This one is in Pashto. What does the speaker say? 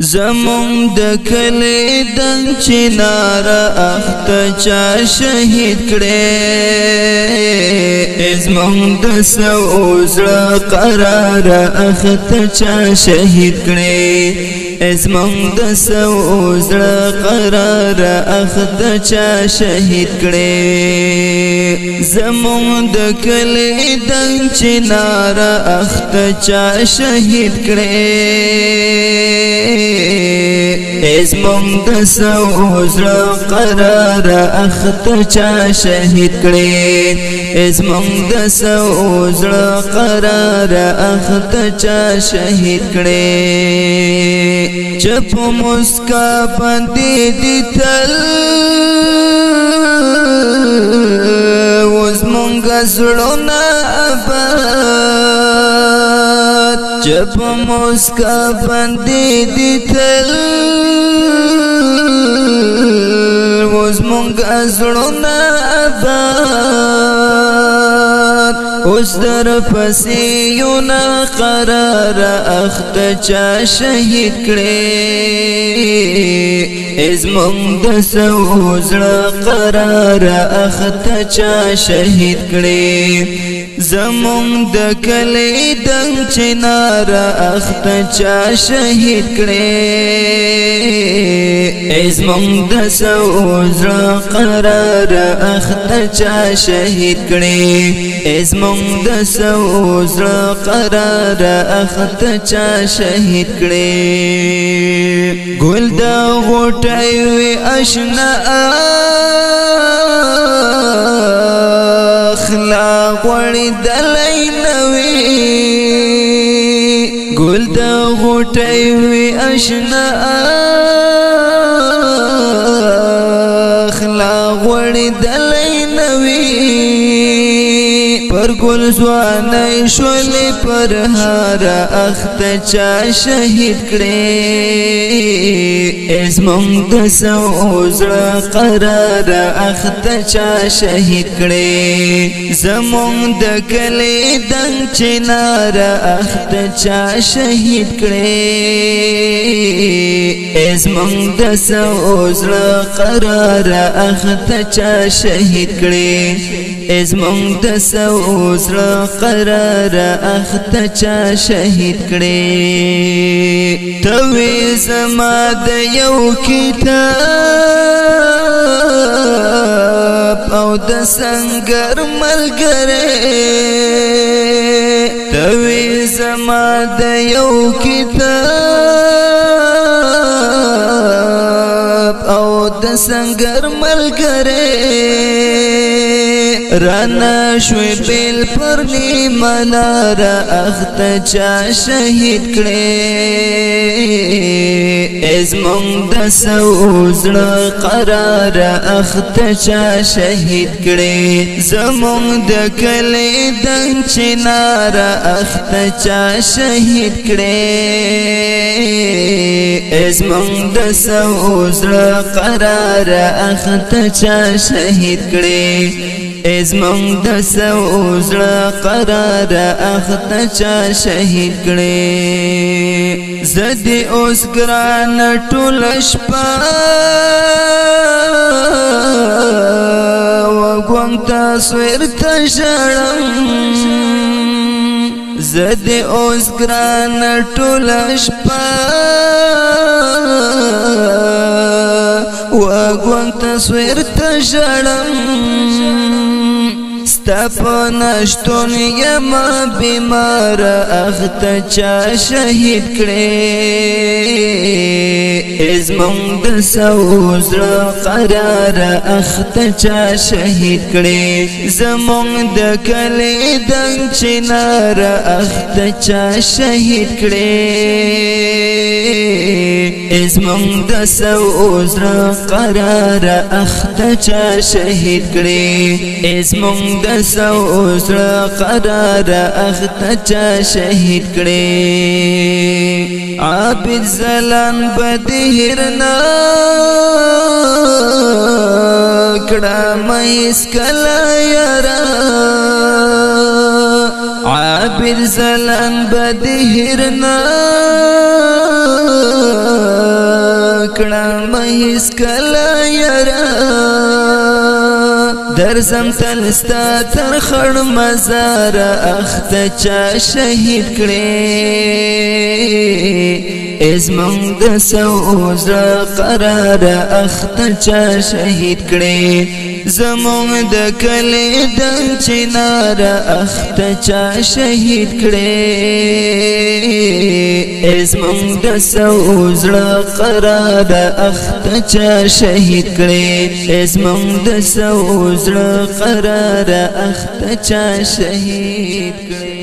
زمون د کلی دنګ چنار اخته چا شهید کړي زمون د سوزړه قرار اخته چا شهید کړي زمون د سوزړه قرار اخته چا شهید کړي زمون د کلی دنګ چنار اخته چا شهید کړي زمون د سوزړه قرار اخته چا شهید کړي زمون د سوزړه قرار اخته چا شهید کړي چپ مسکا باندې دي تل زمونږ زړونه آباد چپ مسکا باندې دي تل زمونږ زړونه آباد اوس در پسې یو نه قرار اخته چا شهید کړي زمونږ د سوزړه قرار اخته چا شهید کړي زمون د کلی دنګ چنار اخته چا شهید کړي زمون د سوزړه قرار اخته چا شهید کړي زمون د سوزړه قرار اخته چا شهید کړي ګل د غوټۍ وی آشنا اخلاق وړي دلای نوي ګل د غوټۍ وی آشنا اخلاق وړي دلای نوي پر ګل ځواني شولې پر هار اخته چا شهید کړي زمون د سوزړه قرار اخته چا شهید کړي زمون د کلی دنګ چنار اخته چا شهید کړي زمون د سوزړه قرار اخته چا شهید کړي زمون د سوزړه قرار اخته چا شهید کړي توي زما د یو کتاب او د سنگر ملګری توي زما د یو کتاب او د سنگر ملګری رانا شوی بیل پر نیمه لار اخته چا شهید کړي زمون د سوزړه قرار اخته چا شهید کړي زمون د کلی دنګ چنار اخته چا شهید کړي زمون د سوزړه قرار اخته چا شهید کړي زمون د سوزړه قرار اخته چا شهید کړي زدي اوس ګران ټول شپه وګوم تصویر ته ژړم زدي اوس ګران ټول شپه وګوم تصویر ته ژړم ستا په نشتون یما بیمار اخته چا شهید کړي زمون د سوزړه قرار اخته چا شهید کړي زمون د کلی دنګ چنار اخته چا شهید کړي زمون د سوزړه قرار اخته چا شهید کړي زمون د سوزړه قرار اخته چا شهید کړي عابد زلان بدهرنا کړه مې اسکلا یارا عابد زلان بدهرنا مکړه مهیس کلا یرا درزم تلستا تر خړ مزار اخت چا شهید کړي ازمن د سوز قرار اخت چا شهید کړي زمون د کلی د چنار اخت چا شهید کړي ازمون د سوز قرار اخت چا شهید کړي ازمون د سوز قرار اخت چا شهید کړي